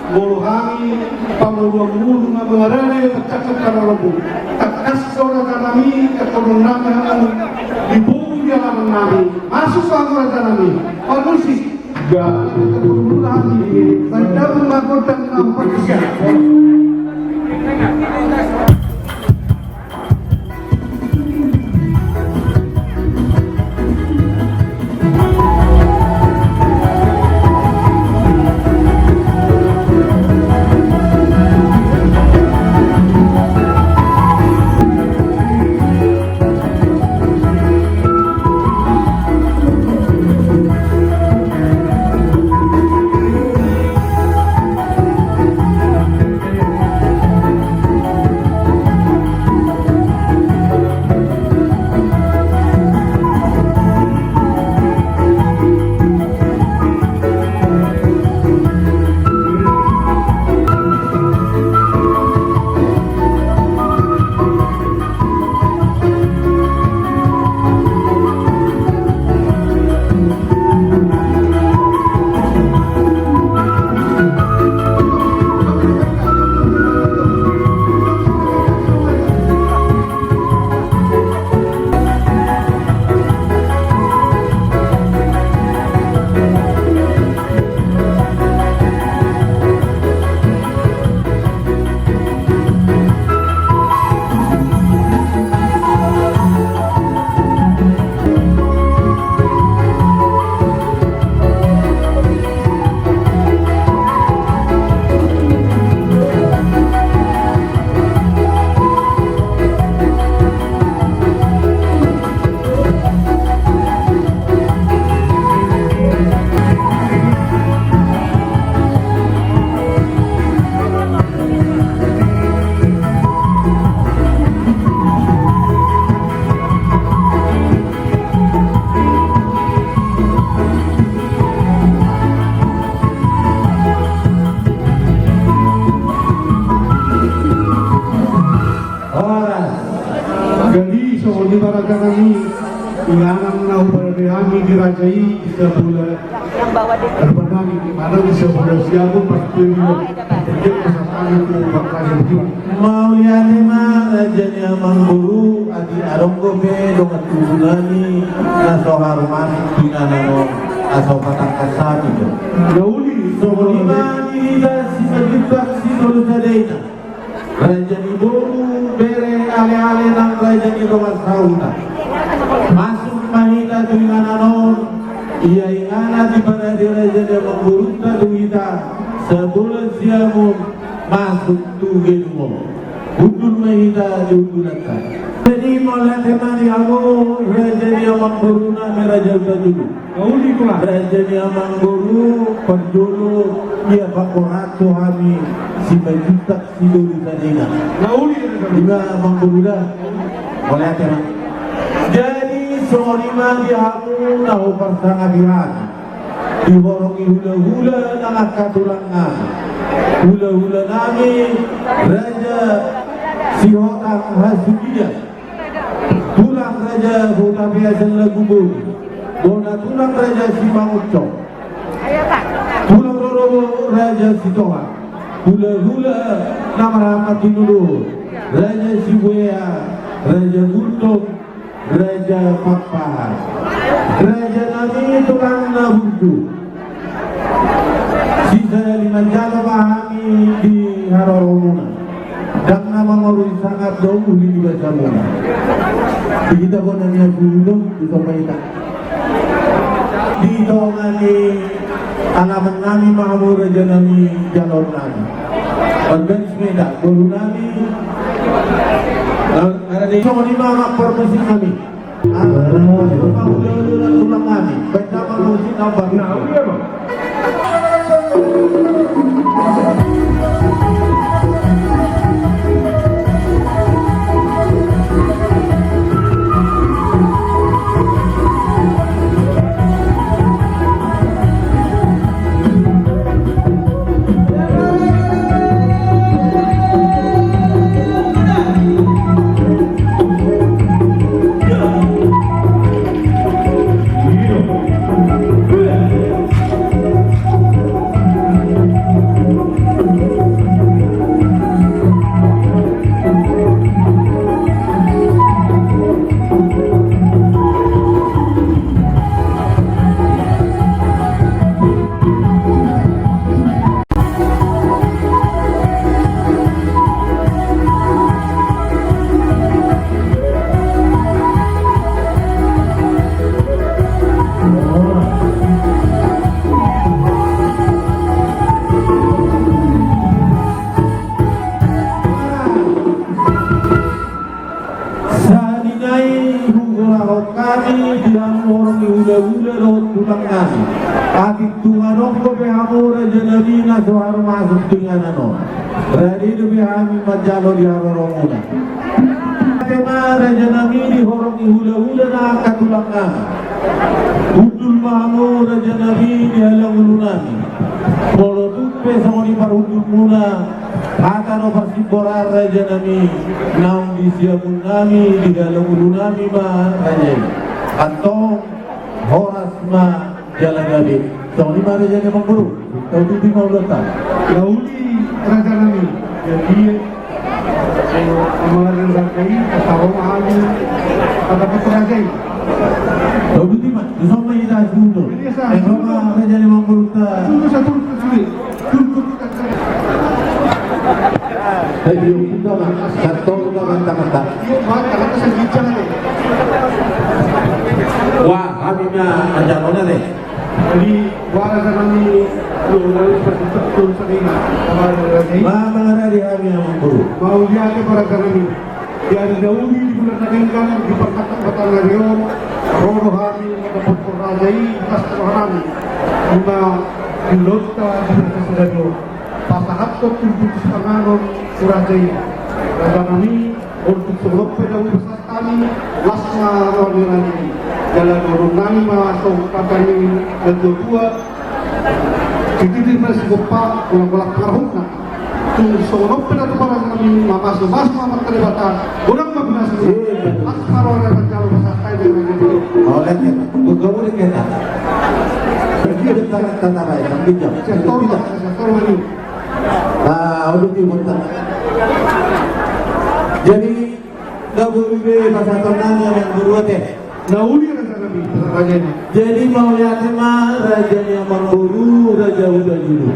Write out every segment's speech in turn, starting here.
Bolohangi, pamuluang-mulung na mga rene, pagkakot ka na labo. Kakasora ka namin, kakulong namin, ibubong niya naman namin, masusama ka namin, pag-usik, gano'n kakulong namin, bandang magotang ng pagkakot. Ilangan na upalarihami dirajai isa pula terbadani mana bisa pula siapa pasti dia kesalahan itu bakal hidup. Mauliani ma rajanya mangguru adi aronggo be dongat tulunani naso haruman pinanano aso patang kasami do. Gauli Solimani hida sibagibak sidol sadaina rajani boru bere ale-ale nang rajani dongat sauna. Masuk mahita dengan anon ia ingana di pada diraja dia mengurutkan duita sebulan siamun masuk tugenmu undur mahita diundurkan jadi mulai temani aku raja dia mengguruna meraja dulu gauli pula raja dia mengguru pendulu ia pakoratu kami si bajutak si dulu tadina gauli juga mengguruna mulai temani. Jadi solima dihamu nahu persangadiran diborongi hula-hula dengan katulangan hula-hula nami raja sihotang hasudia tulang raja hota biasa legubur bona tulang raja simangucco tulang rorobo raja sitoha hula-hula nama rahmati nulur raja sibuya raja guntung Raja Papa, Raja Nabi tulang nabundu. Sisa lima jalo pahami di Haroromuna. Dan nama ngorui sangat dong di baca muna. Kita pun namanya gulung di Somaita. Di tongani alaman nami mahamur Raja Nabi jalur nami. Organ sepeda guru nami. Ada di Sony mama permisi kami. Ada tulang kami. Baca manusia nampak. nami dihamu orang ula-ula lewat pulang nami. Atik tunganok ko behamu raja nabi na suharu masuk dengan ano. Radi du behami majalo di harorong una. Tema raja nabi di horong ula-ula na katulang nami. Udul mahamu raja nabi di halang ulu nami. Kalau tupe sama di parudul muna. Akan operasiborar raja nami naung di siapun nami di dalam ulu nami ma raja kantong horas ma jalan gabi tahun lima raja ni memburu tahun tujuh mau letak Gauli raja nami jadi amalan rakai katawa mahali pada raja tahun tujuh mah sama ida sundo sama raja ni memburu ta sundo satu kesini turut tapi yung kita mah satu kita mantap-mantap yuk kata saya bicara nih wah kami mah ajalnya deh jadi raja nami lalu seperti itu sering amalan raja mga di kami yang memburu mau dia ke para nami dia ada Daudi di bulan Nagengkan di perkataan Narion Rodo Hari mendapat Rajai Kas Rohani Una Ilota di Sedado pasahat ko tujuh panganon Rajai Raja nami untuk sebelum Daudi besar kami lasma Rodirani jalan orang nami masuk katanya kedua jadi masih gopa ulang-ulang karhutna sebelum pada para kami mas mamat teribatan orang mabinasi asmaro dan jalur besar kami oleh kita bergabung kita jadi ada tanda baik yang bijak sektor ini udah dibuat jadi nggak boleh pasal tonanya yang berdua teh Daudi raja nabi rajanya jadi mau lihat mah raja yang memburu raja udah dulu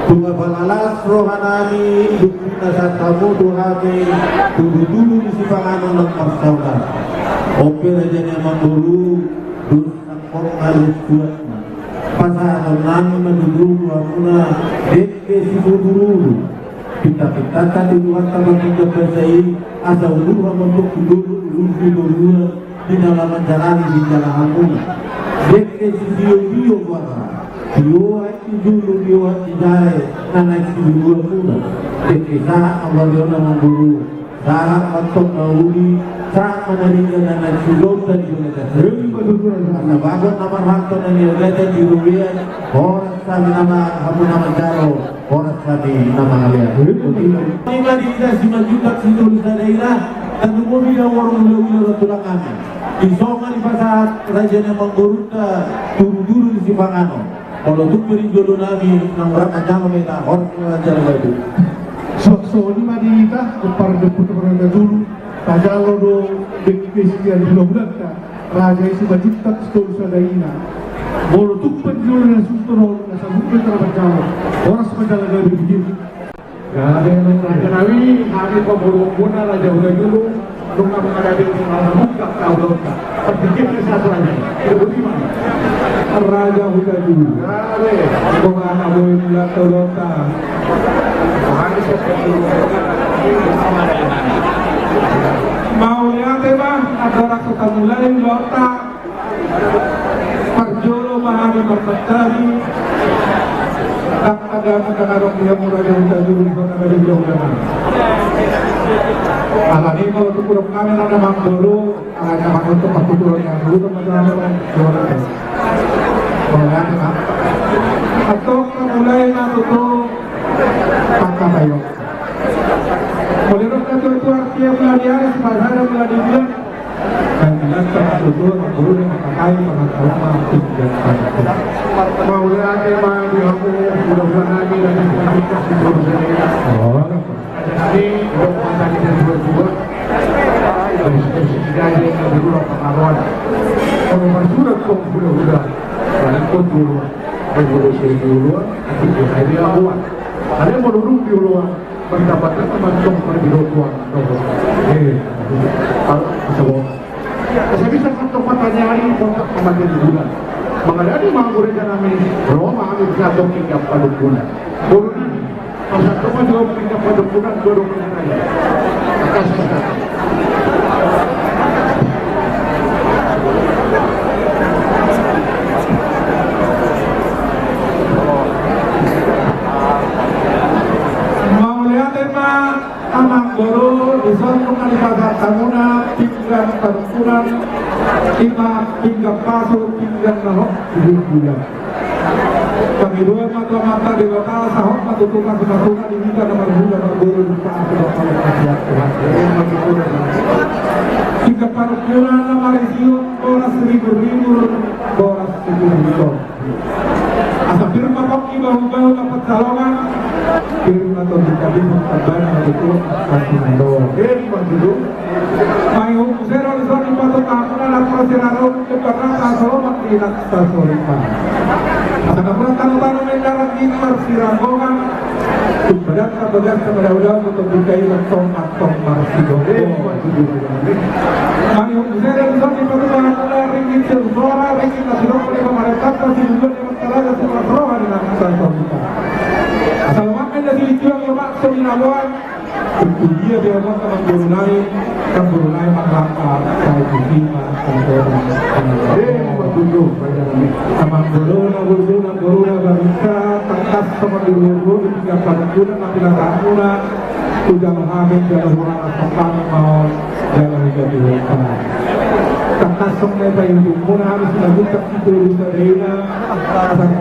bunga balalas rohanami dukuna satamu duhami dulu di sipanganon ng persaudan ope raja yang memburu dus ang harus kuat pasal nami menuduru amuna dekke si buduru kita tadi buat taman tiga pesai asa ulur untuk dulu di dalam menjalani di jalan amuna dekke si bio buat Dua dulu dua tidak naik dua pula. Dekisa awal dia memburu. Saat untuk Daudi saat meninggal anak sulung dan juga sering berdoa. Karena bagus nama hantu dan dia ada di rupiah. Orang kami nama kamu nama Jaro. Orang kami nama Alia. Lima kita 5 juta sidul daerah dan mobil orang ulah tulang kami. Di Songa di pasar raja yang memburu dulu di Sipangano. Kalau tu beri jodoh nami nang berat aja kita orang ajar lagi. So ni madi kita kepar deput orang dulu. Tajalo do dekisian belum dah. Raja isi bajut tak stol sadaina. Bolo tu penjual yang sutro nasa bukan terbaca. Orang sepanjang lagi begini. Gade raja nawi hari pemburu puna raja udah dulu. Nunggu menghadapi malam buka kau lota. Pertikip satu raja. Itu di mana? Raja udah dulu. Gade. Kau anak boleh melihat lota. Mau lihat bang, adalah kita mulai lota. Parjolo mahami berpetari. Tak ada negara yang murah yang udah dulu di kota dari jauh mana. Alami kalau untuk kurang kami ada bang dulu, hanya bang untuk waktu dulu yang dulu teman-teman bang jualan. Boleh kan? Atau mulai nanti maka tayo. Mulai na itu artinya pelarian sebenarnya pelarian dan jelas tertutur guru yang mengatakan pengetahuan tujuan pada. Mulai ada yang dihamu mudah-mudahan lagi dan kita sudah bersedia. Jadi untuk masa kita dua dari sisi dari guru pengetahuan. Kalau bersurat kok sudah dan kok dulu berguru sendiri dulu itu hari awal. Ada yang menurut di luar mendapatkan teman-teman di luar saya bisa tempat tanya hari kontak kematian di bulan mengadani manggur dan kami Roma ambil satu hingga pada bulan baru ini masa teman juga hingga pada bulan baru mengenai kasih guru disonong kalibagat tamuna pinggang terpunan ima pinggang pasu pinggang nahok bulan. Kami dua mata di batas sahok matutukan sebatukan di kita nomor bulan guru lupa aku dapat kasihan Tuhan. Jika parukulan nama resiun boras ribu boras ribu. Asa firma koki bahu-bahu dapat salongan firma atau dikali mengkabar itu kasih doa firma dulu mayu zero zero patu kamunan atau zero kepada kasolomat tidak kasolipan asa kamunan tanu-tanu mendarat ini marsirangongan badan kabagas kepada ulang untuk dikai lektong atong marsido firma dulu mayu zero zero patu kamunan ringgit zora ringgit nasional oleh pemerintah kasih juga talaga sa matroha nila ng Santo Rita. Asal makin na silituang lumakso ginagawan, pagkuliya di ako sa magburunay makaka sa ikusima sa Santo Rita. Sa magburuna, barita, tangkas sa magburuna, itiga panagunan na pinatahuna, udang hamid, jalahurang at pangpangmaon, jalahigatihutan. Takasong na yung muna harus nagutak ito sa Reina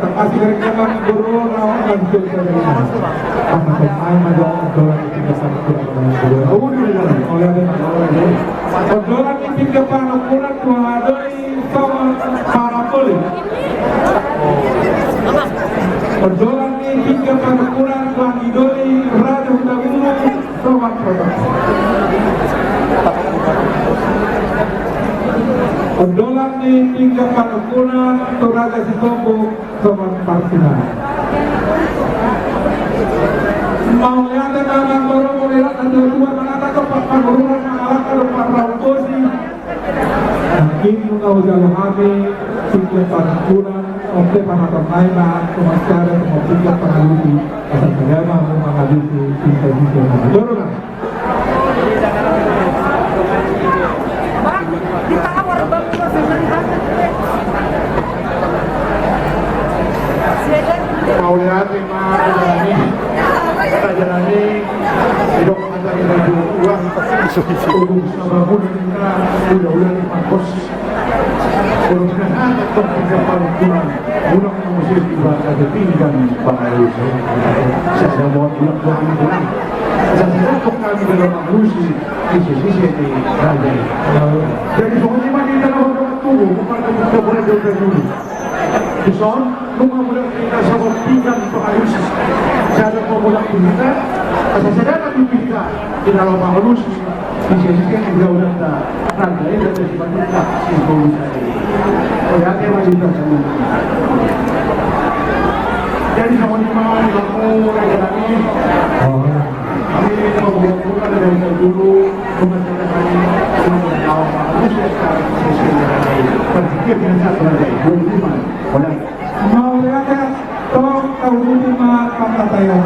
kasi rin naman guru na ako nagsul sa Reina kapag ay madawang dolan itigasan ko ng guru o dolan itigapan ang kunat mga doon sa parapuli o dolan itigapan ang kunat mga idoli rada hudaguro sa mga product Ondolan ni tinggal panukuna Toraga Sitobo Sobat Partina mau lihat dengan baru melihat ada dua manata ke pangururan mengalahkan Pak Ramposi mungkin mengau jauh kami tinggal panukuna Oke panatang naima Kumaskara Kumaskara Pangaluti Asal Kagama Mengaluti Cinta-cinta Dorona mau lihat Rajalani hidup antara kita uang untuk sababu kita udah dipangkos kalau kenal atau tiga parukunan ulang musik ibadah ketinggian bahaya saya mau pulang saya untuk kami dalam manusia sisi di raja jadi soalnya mana kita orang tunggu bukan kita boleh dulu Bison, nung mula kita sa Ortigan ito ayos sa po mula kita at sa na pipita kinalaw mga ulus isisikin ang gawin na nagdahil at sa pagkita si Paul o yate malita sa mga jadi sa mga ibang ko nagalami kami magbubukan na dahil sa dulo kumasya na kami sa mga tao mga ulus sa sisikin na pagkikip na sa tulad wala. Mau lihat tolong tahun 5 pangkatayan.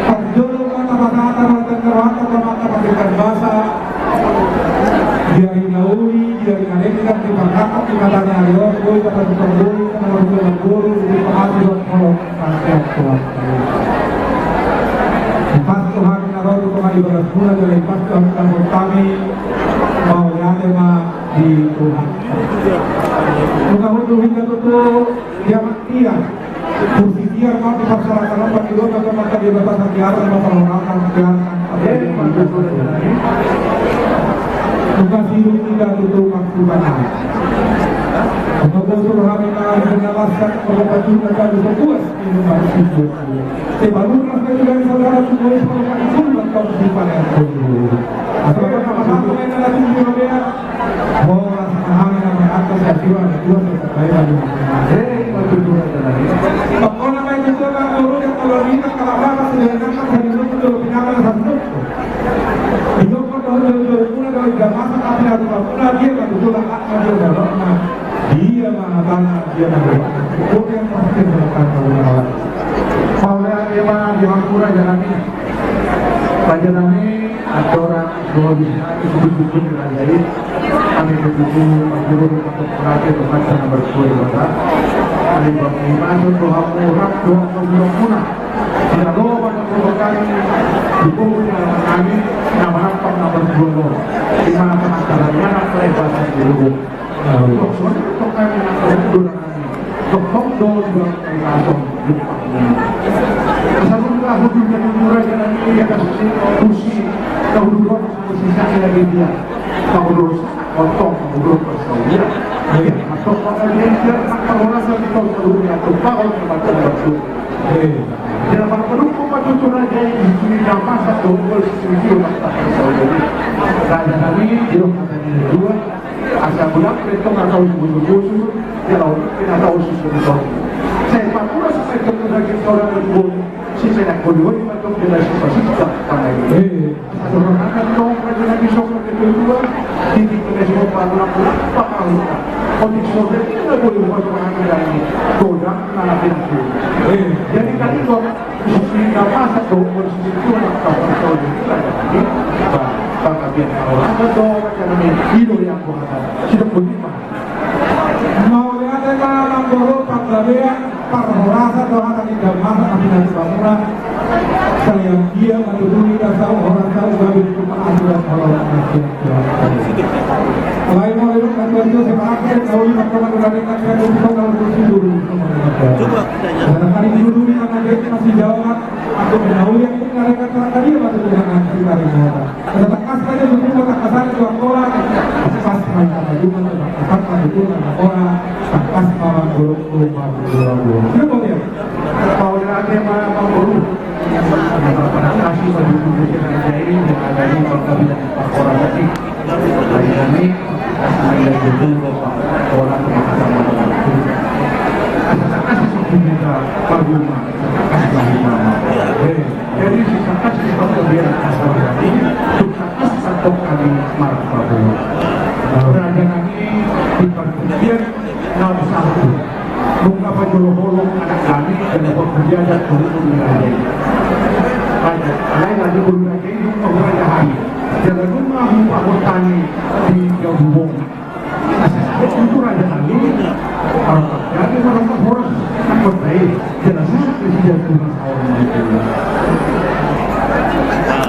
Pagdulong mata-mata magtagkarohata ka mata-matikan basa dia inauli, dia inalekkan di pangkakat di matanya Arion Boy dapat ditambuli ke nama guru di penghasil kolom rakyat Tuhan Pas Tuhan naroto kami ibarat mula dari pas Tuhan kami mau lihat di Tuhan mudah-mudahan hingga tutup kiamat dia kursi dia mau dipaksakan apa di luar atau maka dia batas kegiatan apa melakukan kegiatan tugas hidup kita tutup maksudnya untuk unsur kami menjelaskan berbaju mereka bisa puas di rumah hidup baru merasa juga saudara semua semoga itu atau simpan yang dulu atau sama-sama main lagi di Indonesia bahwa hangin yang atas jiwa dua terkait dengan pokoknya main juga kan guru yang kalau kita kalau apa sedangkan kan hidup itu pinjaman satu hidup kalau punya dari gamasa tapi ada pula dia kan itu lah dia dalam dia mana tanah dia mana pokoknya yang pasti melakukan orang Paula Ewa di Hampura Jalani Pajalani ada orang bahwa bisa disebut-sebut dengan jahit kami begitu menjurur untuk perhatian tempat sana bersuai mata kami berkaiman untuk hak murah doa kebunuh punah tidak doa pada provokan Ibu kami nama berdua di mana penanggalannya nak lebaran dulu. Untuk kami nak berdua kami, untuk dua langsung lupa. Asal aku juga murah jalan ini ya kasih kursi dahulu sisa lagi dia. Dahulu potong dahulu persoalan. Ya, atau kalau dia nak orang lagi kau dahulu ya, atau kau macam itu. Dalam pendukung Patutu Raja ini nama satu gol setuju Raja kami di rumah tadi dua asal bulan itu nggak tahu busu kalau tidak tahu susu saya pakura sampai ketemu lagi orang ibu si saya kedua itu untuk jelas sisa pada ini satu orang akan tahu raja lagi sok kedua di semua para pakar untuk sore tidak boleh buat orang lagi godang nanti jadi kali kalau kita masak tuh posisi itu nak tahu tahu itu ada lagi bangga biar orang itu macam ni itu yang bukan sudah beriman mau lihat orang dulu paglabean parhorasa doa kami gambar kami nanti bangunan sayang dia menuruni dasar orang tahu babi itu maafkan orang masih lain mau lihat kan itu sepakat tahu lima kawan berani kan itu kalau kursi dulu coba karena dulu di mana dia masih jauh aku tahu yang mereka tadi waktu dengan kita ini ada tekas saja betul tekasan itu orang pas main apa juga tekas itu orang tekas orang buruk siapa dia kalau ada yang guru kasih bagi Indonesia ini dengan adanya perkawinan orang tadi hari ini saya juga orang yang sama kita parguma jadi sisa kasih kemudian asal tadi sukses satu kali marah Prabowo raja kami di perkebunan nomor satu bunga penjolong anak kami dan bekerja dan turun mengajar raja lain lagi guru raja itu raja hari jalan rumah buka petani di Gabung itu raja kami jadi orang harus takut baik jelasnya presiden tunas awal itu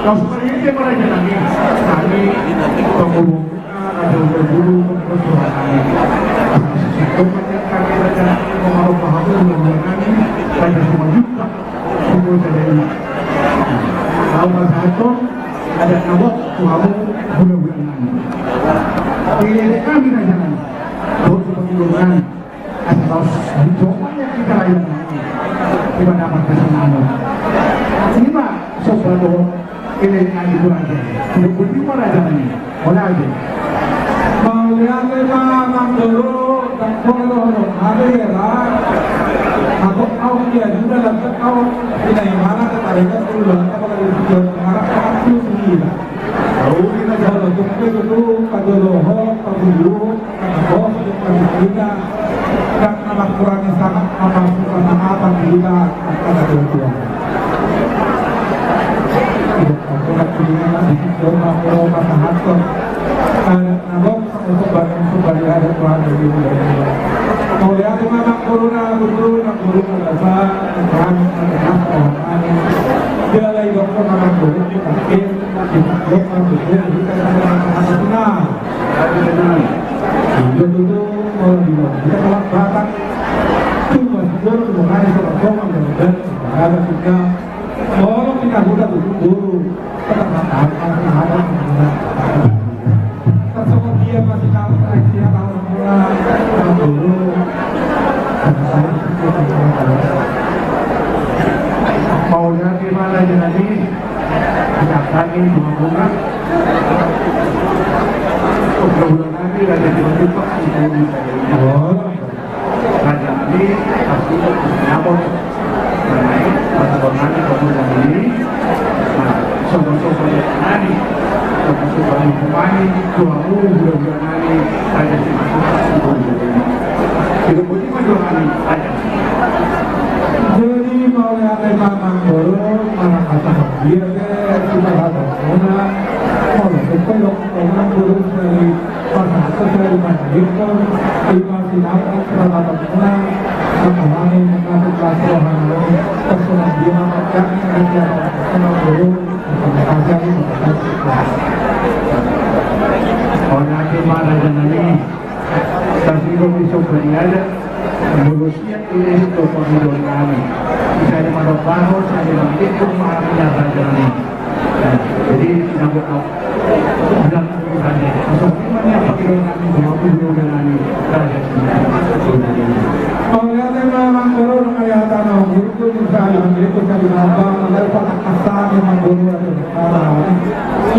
kalau seperti itu raja kami pengurus ada berburu persoalan kami itu macam kami raja mengaruh paham dengan kami raja semua juga semua jadi kalau satu ada nawak kamu bulan-bulan ini kami raja kami untuk pengurungan atau hidupnya kita yang di mana kesenangan ini pak sobat ini yang itu aja hidup berdua raja ini boleh aja mau lihat memang dulu tak perlu ada ya aku tahu dia juga dan tahu tidak yang mana tertarik dulu apa kalau dia mengarah ke aku sendiri tahu kita jalan untuk itu pada loho pabulu bos kita dan anak kurangnya sangat amal suka apa kita akan ada dua aku nak pilih di dalam kalau masa hasil nabok untuk bantu ada Tuhan dari mau lihat mana corona guru dasar dan dia lagi dokter mana guru di pasien di dokter betul kita ada benar itu kalau dia kalau bahkan itu masih mengenai soal dan ada juga kalau kita sudah guru tetap ada tersebut dia masih tahu dia tahu semua dulu maunya gimana jadi tidak lagi bunga bulan nanti raja dibentuk raja ini pasti nyabot mengenai tahun nanti kemudian ini sobat-sobat nanti sobat-sobat hukumani tuamu bulan-bulan nanti raja dimasukkan hidup ini majuan raja jadi mau lihat memang dulu mana kata dia kita ada mana kalau kita orang dulu dari pasar dari mana itu lima sinar peralatan mana kemarin mengatur kelas rohani personal dia macam yang dia personal dulu Ornate Raja Nami, Tansigo Piso Beriada, Berusia ini untuk pemilu kami. Saya menolong saya mengikut mahamnya Raja Nami. Jadi tidak berkau bilang bukannya. Maksudnya pemilu kami, pemilu kami Raja Nami. Mengenai memang guru kayatan guru misalnya guru kami nambah menerpa kasar memang guru ada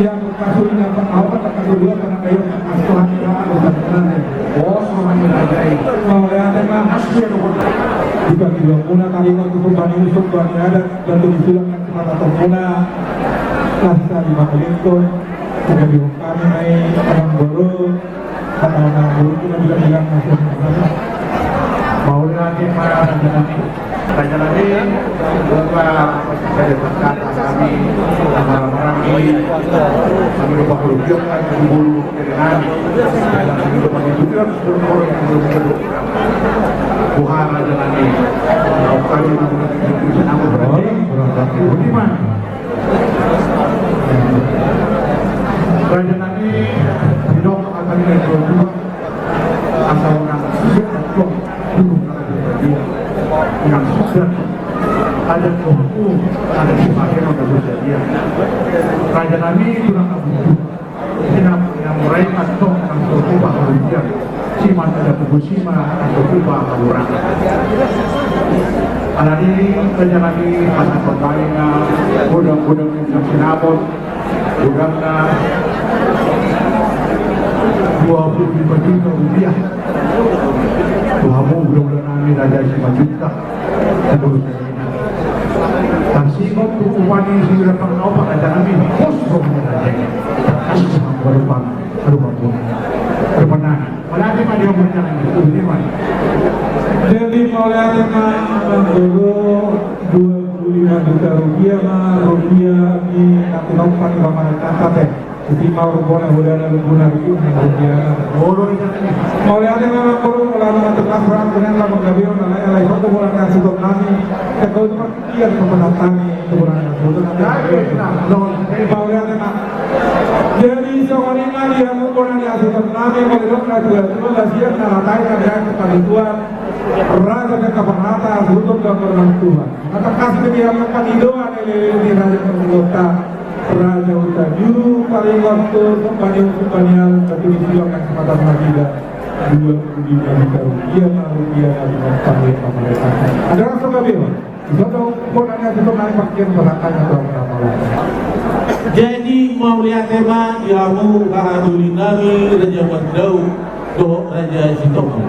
yang kasusnya awal kedua karena kayu asuhan ada Oh, semuanya Raja. mengenai memang hasil jika tidak guna kalimat kubani usuk bani ada dan disulang kata terguna rasa di makulintun jika kami naik orang guru atau orang guru kita bisa bilang hasil Mau lagi Raja Nami. Raja Nami beberapa saya berkata kami orang ini kami lupa kerugian kami dulu dari kami dalam kehidupan itu tidak berkorban yang belum Tuhan Raja Nami. Kalau kami bisa nama berarti bagaimana? Raja Nami hidup akan berdua asal orang yang sudah ada hukum, ada sifatnya untuk bersedia. Raja Nami kurang kabur. Yang mereka tok yang berubah kerugian. Simat ada kubusima atau ubah kaburan. Anak ini Raja Nami masa pertanyaan gudang-gudang yang sinabot, gudangnya 25 juta rupiah. Kamu belum nami Raja 5 juta. Seterusnya. Dan singkong tukupan ini sudah pernah apa Raja Nami kosong Raja. Kasih sama berupang. Berpenang. Malaki pa dia berjalan itu di mana? Jadi mulai dengan guru 25 juta rupiah ini nanti nomor lama teh. Jadi mau rupanya udah ada guna rupiah. Bodoh itu. Mulai dengan guru ulama tegas berat dengan lama gabion alai alai satu bulan kasih untuk nami. Kau itu dia kepenatani kebulan itu nanti. Mulai dengan jadi seorang ini yang menggunakan asisten nami melihat juga siap naratai ada kepanituan raja dan kapanata untuk gambaran Tuhan. Maka kasih dia makan idoan di raja Kota Raja Utaju paling waktu kembali tapi disiapkan kesempatan Madinah 25 juta rupiah dengan panggil pemerintah. Ada rasa gabil. Isodong konanya itu naik bagian belakang atau apa lagi. Jadi mau lihat tema ilmu kahaduli nami Raja Wadau do Raja Sitomo.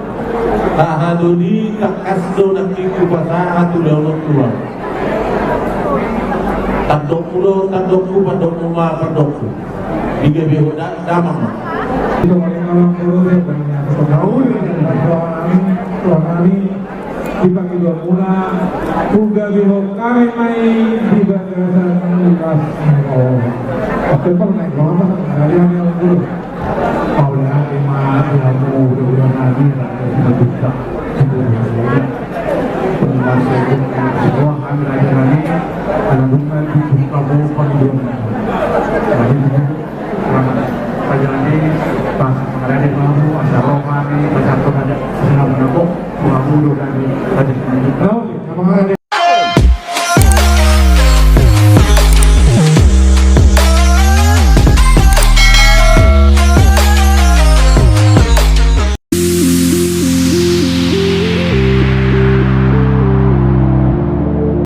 Kahaduli kakasdo nakti kupasa atu daunok tua. Tandok pulau, tandokku, pandokku, pandokku. Tiga behoda damang. Itu malam guru ya banyak tahu kami dibagi dua pula juga bihok kami main di bagasan lukas oke pak naik berapa dari yang guru Paula lima ilmu udah nabi Raja 5 juta. Semua kami Raja Nami menanggung